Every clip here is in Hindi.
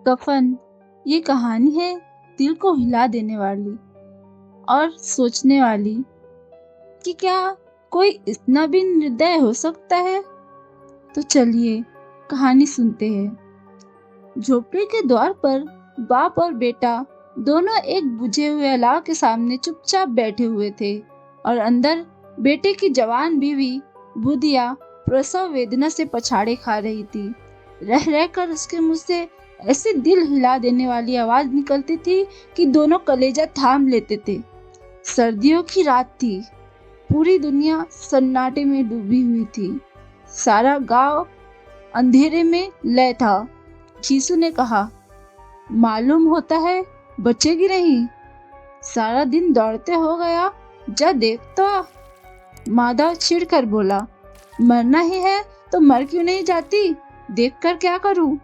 कफन ये कहानी है दिल को हिला देने वाली और सोचने वाली कि क्या कोई इतना भी निर्दय हो सकता है। तो चलिए कहानी सुनते हैं। झोपड़ी के द्वार पर बाप और बेटा दोनों एक बुझे हुए अलाव के सामने चुपचाप बैठे हुए थे और अंदर बेटे की जवान बीवी बुधिया प्रसव वेदना से पछाड़े खा रही थी। रह रहकर उसके मुंह से ऐसी दिल हिला देने वाली आवाज निकलती थी कि दोनों कलेजा थाम लेते थे। सर्दियों की रात थी। पूरी दुनिया सन्नाटे में डूबी हुई थी। सारा गांव अंधेरे में लय था। घीसू ने कहा, मालूम होता है बचेगी नहीं। सारा दिन दौड़ते हो गया, जा देख तो। माधव चिढ़कर बोला, मरना ही है तो मर क्यों नहीं जाती, देखकर क्या करूं।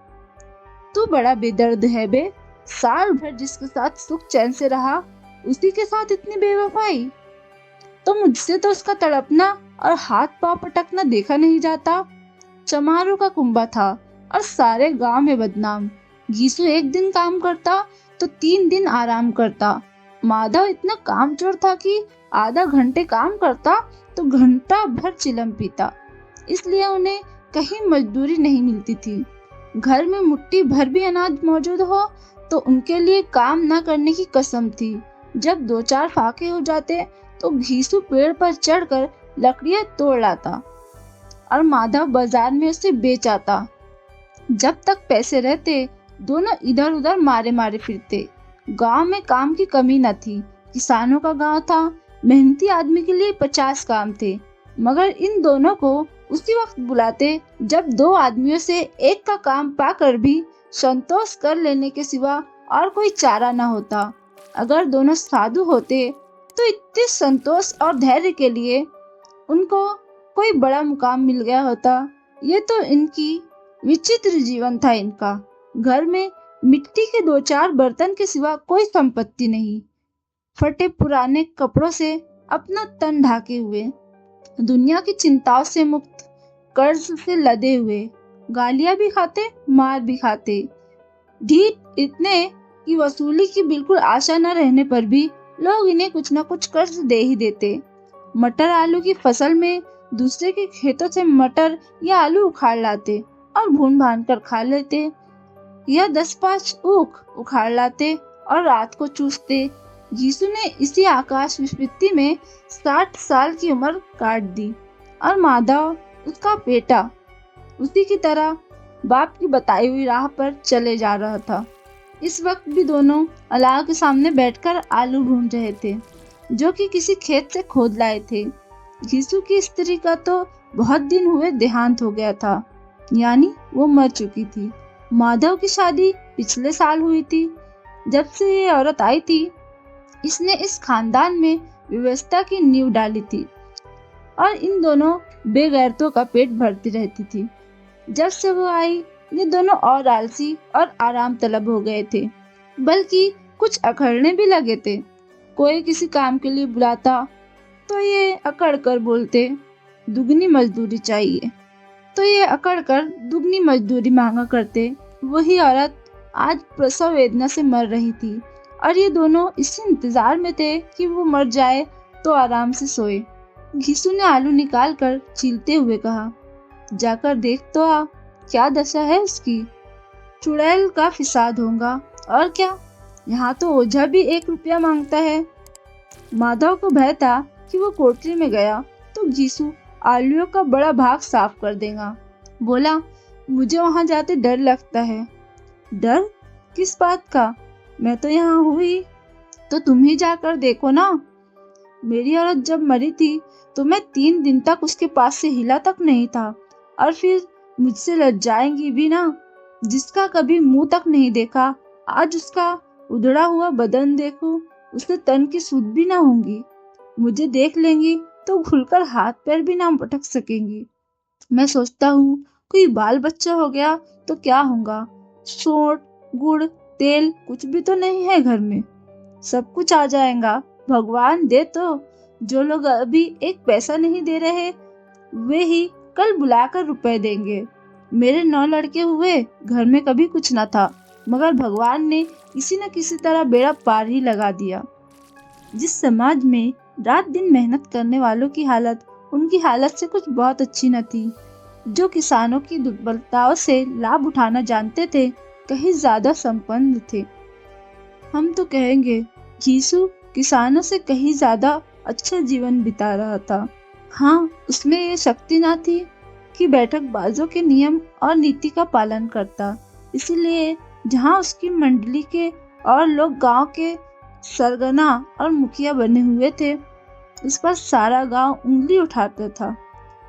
तू बड़ा बेदर्द है बे। साल भर जिसके साथ सुख चैन से रहा उसी के साथ इतनी बेवफाई। तो मुझसे तो उसका तड़पना और हाथ पांव पटकना देखा नहीं जाता। चमारों का कुंबा था और सारे गांव में बदनाम। घीसू एक दिन काम करता तो 3 दिन आराम करता। माधव इतना कामचोर था कि आधा घंटे काम करता तो घंटा भर चिलम पीता। इसलिए उन्हें कहीं मजदूरी नहीं मिलती थी। घर में मुट्ठी भर भी अनाज मौजूद हो तो उनके लिए काम न करने की कसम थी। जब 2-4 फाके हो जाते तो घीसू पेड़ पर चढ़कर लकड़ियां तोड़ लाता और माधव बाजार में उसे बेच आता। जब तक पैसे रहते दोनों इधर उधर मारे मारे फिरते। गांव में काम की कमी न थी। किसानों का गांव था। मेहनती आदमी के लिए 50 काम थे, मगर इन दोनों को उसी वक्त बुलाते जब 2 आदमियों से एक का काम पाकर भी संतोष कर लेने के सिवा और कोई चारा न होता। अगर दोनों साधु होते तो इतने संतोष और धैर्य के लिए उनको कोई बड़ा मुकाम मिल गया होता। ये तो इनकी विचित्र जीवन था इनका। घर में मिट्टी के 2-4 बर्तन के सिवा कोई संपत्ति नहीं। फटे पुराने कपड़ों से अपना तन ढाके हुए, दुनिया की चिंताओं से मुक्त, कर्ज से लदे हुए, गालियां भी खाते मार भी खाते। ढीठ इतने कि वसूली की बिल्कुल आशा न रहने पर भी लोग इन्हें कुछ न कुछ कर्ज दे ही देते। मटर आलू की फसल में दूसरे के खेतों से मटर या आलू उखाड़ लाते और भून भान कर खा लेते, या 10-5 ऊख उखाड़ लाते और रात को चूसते। यीशु ने इसी आकाश विस्पत्ति में 60 साल की उम्र काट दी और माधव उसका बेटा उसी की तरह बाप की बताई हुई राह पर चले जा रहा था। इस वक्त भी दोनों अलाव के सामने बैठकर आलू ढूंढ रहे थे जो कि किसी खेत से खोद लाए थे। यीशु की स्त्री का तो बहुत दिन हुए देहांत हो गया था, यानी वो मर चुकी थी। माधव की शादी पिछले साल हुई थी। जब से ये औरत आई थी इसने इस खानदान में व्यवस्था की नींव डाली थी और इन दोनों बेगैरतों का पेट भरती रहती थी। जब से वो आई ये दोनों और आलसी और आराम तलब हो गए थे, बल्कि कुछ अखड़ने भी लगे थे। कोई किसी काम के लिए बुलाता तो ये अकड़ कर बोलते दुगनी मजदूरी चाहिए, तो ये अकड़ कर दुगनी मजदूरी मांगा करते। वही औरत आज प्रसव वेदना से मर रही थी और ये दोनों इसी इंतजार में थे कि वो मर जाए तो आराम से सोए। घीसू ने आलू निकाल कर छीलते हुए कहा, जाकर देख तो आ, क्या दशा है उसकी। चुड़ैल का फिसाद होगा और क्या, यहाँ तो ओझा भी 1 रुपया मांगता है। माधव को भय था कि वो कोठरी में गया तो घीसू आलूओं का बड़ा भाग साफ कर देगा। बोला, मुझे वहां जाते डर लगता है। डर किस बात का, मैं तो यहाँ हुई, तो तुम ही जाकर देखो ना। मेरी औरत जब मरी थी तो मैं 3 दिन तक उसके पास से हिला तक नहीं था और फिर मुझसे लज्जाएंगी भी ना। जिसका कभी मुंह तक नहीं देखा आज उसका उधड़ा हुआ बदन देखूं, उसके तन की सुध भी ना होंगी। मुझे देख लेंगी तो घुलकर हाथ पैर भी ना पटक सकेंगी। मैं सोचता हूँ कोई बाल बच्चा हो गया तो क्या होगा। सोंठ गुड़ तेल कुछ भी तो नहीं है घर में, सब कुछ आ जाएगा। भगवान दे तो। जो लोग अभी 1 पैसा नहीं दे रहे वे ही कल बुलाकर रुपए देंगे। मेरे 9 लड़के हुए, घर में कभी कुछ न था। मगर भगवान ने किसी न किसी तरह बेड़ा पार ही लगा दिया। जिस समाज में रात दिन मेहनत करने वालों की हालत उनकी हालत से कुछ बहुत अच्छी न थी, जो किसानों की दुर्बलताओं से लाभ उठाना जानते थे, कहीं ज्यादा संपन्न थे। हम तो कहेंगे यीशु किसानों से कहीं ज्यादा अच्छा जीवन बिता रहा था। हाँ, उसमें ये शक्ति ना थी कि बैठकबाजों के नियम और नीति का पालन करता। इसीलिए जहाँ उसकी मंडली के और लोग गांव के सरगना और मुखिया बने हुए थे, उस पर सारा गांव उंगली उठाता था।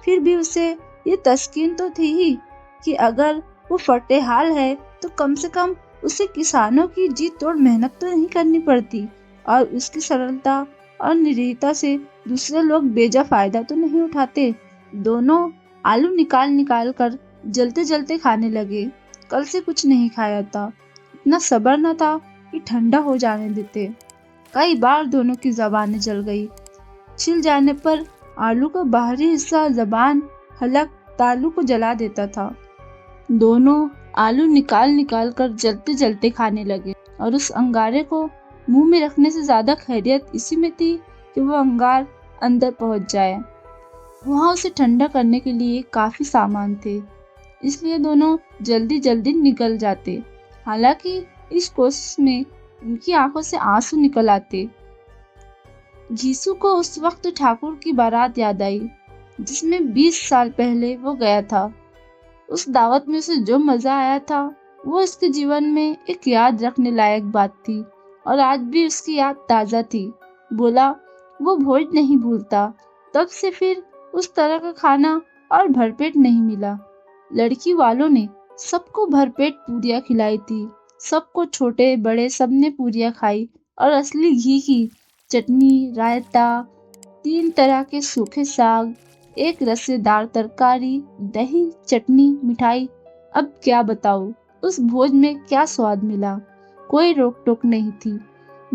फिर भी उसे ये तस्कीन तो थी ही कि अगर वो फटेहाल है तो कम से कम उसे किसानों की जी तोड़ मेहनत तो नहीं करनी पड़ती, और उसकी सरलता और निरीहता से दूसरे लोग बेजा फायदा तो नहीं उठाते। दोनों आलू निकाल निकाल कर जलते जलते खाने लगे। कल से कुछ नहीं खाया था, इतना सब्र न था कि ठंडा हो जाने देते। कई बार दोनों की जबानें जल गई। छिल जाने पर आलू का बाहरी हिस्सा जबान हलक तालू को जला देता था। दोनों आलू निकाल निकाल कर जलते जलते खाने लगे, और उस अंगारे को मुंह में रखने से ज्यादा खैरियत इसी में थी कि वो अंगार अंदर पहुंच जाए। वहां उसे ठंडा करने के लिए काफी सामान थे, इसलिए दोनों जल्दी जल्दी निकल जाते। हालांकि इस कोशिश में उनकी आंखों से आंसू निकल आते। यीशु को उस वक्त ठाकुर की बारात याद आई, जिसमें 20 साल पहले वो गया था। उस दावत में उसे जो मजा आया था, वो उसके जीवन में एक याद रखने लायक बात थी, और आज भी उसकी याद ताजा थी। बोला वो भोज नहीं भूलता। तब से फिर उस तरह का खाना और भरपेट नहीं मिला। लड़की वालों ने सबको भरपेट पूरियां खिलाई थी। सबको, छोटे बड़े सबने पूरियां खाई, और असली घी की चटनी, रायता, 3 तरह के सूखे साग, एक रसेदार तरकारी, दही, चटनी, मिठाई। अब क्या बताऊं, उस भोज में क्या स्वाद मिला। कोई रोक टोक नहीं थी।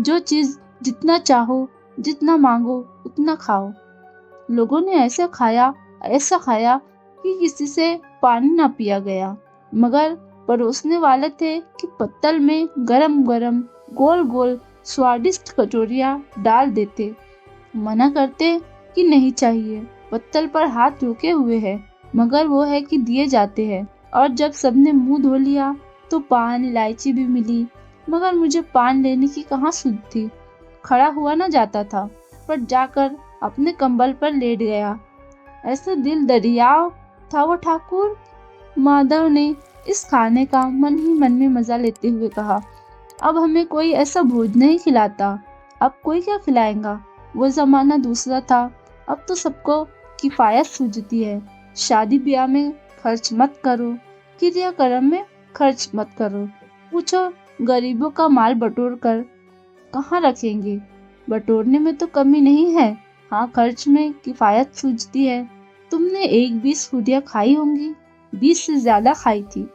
जो चीज जितना चाहो, जितना मांगो उतना खाओ। लोगों ने ऐसा खाया कि किसी से पानी ना पिया गया। मगर परोसने वाले थे कि पत्तल में गरम गरम गोल गोल स्वादिष्ट कचौरियां डाल देते। मना करते कि नहीं चाहिए, पत्तल पर हाथ रुके हुए है, मगर वो है कि दिए जाते हैं। और जब सबने मुंह धो लिया तो पान इलायची भी मिली, मगर मुझे पान लेने की कहाँ सुध थी। खड़ा हुआ न जाता था, पर जाकर अपने कंबल पर लेट गया। ऐसा दिल दरियाव था वो ठाकुर। माधव ने इस खाने का मन ही मन में मजा लेते हुए कहा, अब हमें कोई ऐसा भोज नहीं खिलाता, अब कोई क्या खिलाएगा। वो जमाना दूसरा था, अब तो सबको किफायत सूझती है। शादी ब्याह में खर्च मत करो, क्रियाक्रम में खर्च मत करो। पूछो गरीबों का माल बटोर कर कहाँ रखेंगे। बटोरने में तो कमी नहीं है, हाँ खर्च में किफायत सूझती है। तुमने 1-20 पूरियां खाई होंगी, 20 से ज्यादा खाई थी।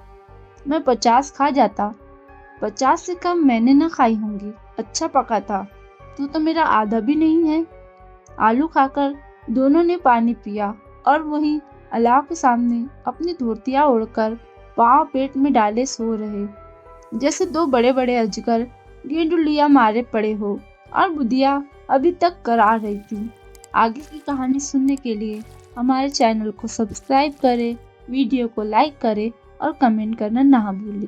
मैं 50 खा जाता, 50 से कम मैंने न खाई होंगी। अच्छा पका था, तू तो मेरा आधा भी नहीं है। आलू खाकर दोनों ने पानी पिया, और वहीं अल्लाह के सामने अपनी धोतियां ओढ़कर पाँव पेट में डाले सो रहे, जैसे 2 बड़े बड़े अजगर गेंडुलिया मारे पड़े हो, और बुधिया अभी तक करा रही थी। आगे की कहानी सुनने के लिए हमारे चैनल को सब्सक्राइब करें, वीडियो को लाइक करें और कमेंट करना ना भूलें।